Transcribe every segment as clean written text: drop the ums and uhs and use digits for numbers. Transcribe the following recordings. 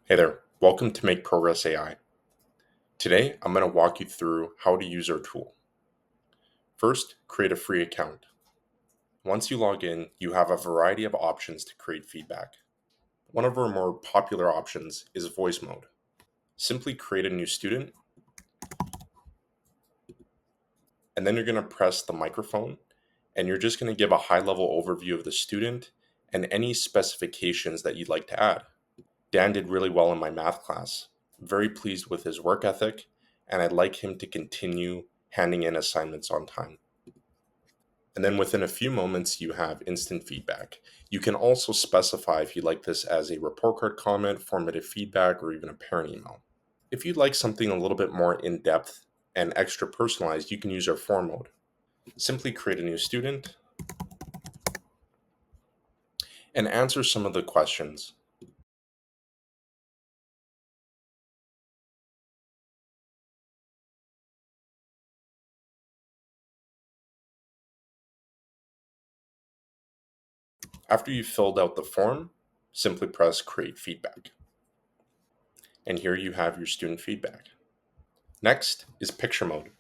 Hey there, welcome to Make Progress AI. Today, I'm going to walk you through how to use our tool. First, create a free account. Once you log in, you have a variety of options to create feedback. One of our more popular options is voice mode. Simply create a new student, and then you're going to press the microphone, and you're just going to give a high-level overview of the student and any specifications that you'd like to add. Dan did really well in my math class. I'm very pleased with his work ethic, and I'd like him to continue handing in assignments on time. And then within a few moments, you have instant feedback. You can also specify if you'd like this as a report card comment, formative feedback, or even a parent email. If you'd like something a little bit more in depth and extra personalized, you can use our form mode. Simply create a new student and answer some of the questions. After you've filled out the form, simply press create feedback. And here you have your student feedback. Next is picture mode.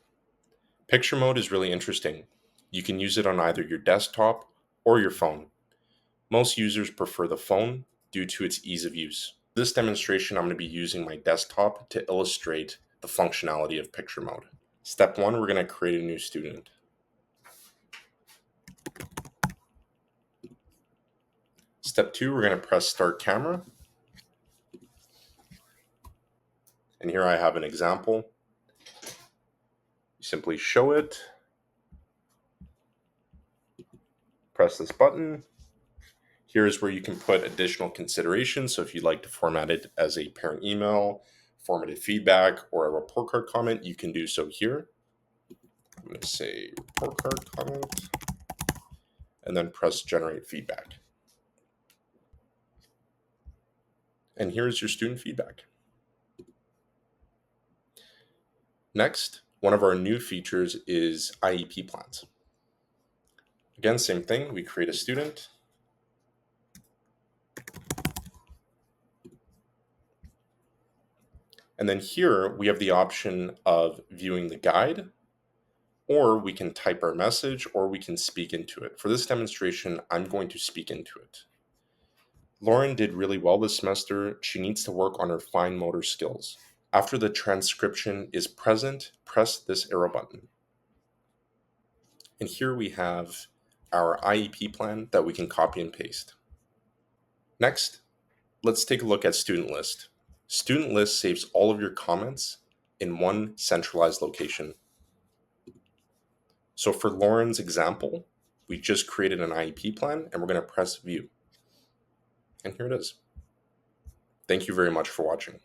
Picture mode is really interesting. You can use it on either your desktop or your phone. Most users prefer the phone due to its ease of use. This demonstration, I'm going to be using my desktop to illustrate the functionality of picture mode. Step one, we're going to create a new student. Step two, we're going to press start camera. And here I have an example. You simply show it, press this button. Here's where you can put additional considerations. So if you'd like to format it as a parent email, formative feedback, or a report card comment, you can do so here. I'm going to say report card comment, and then press generate feedback. And here's your student feedback. Next, one of our new features is IEP plans. Again, same thing, we create a student. And then here we have the option of viewing the guide, or we can type our message, or we can speak into it. For this demonstration, I'm going to speak into it. Lauren did really well this semester. She needs to work on her fine motor skills. After the transcription is present, press this arrow button. And here we have our IEP plan that we can copy and paste. Next, let's take a look at Student List. Student List saves all of your comments in one centralized location. So for Lauren's example, we just created an IEP plan and we're going to press View. And here it is. Thank you very much for watching.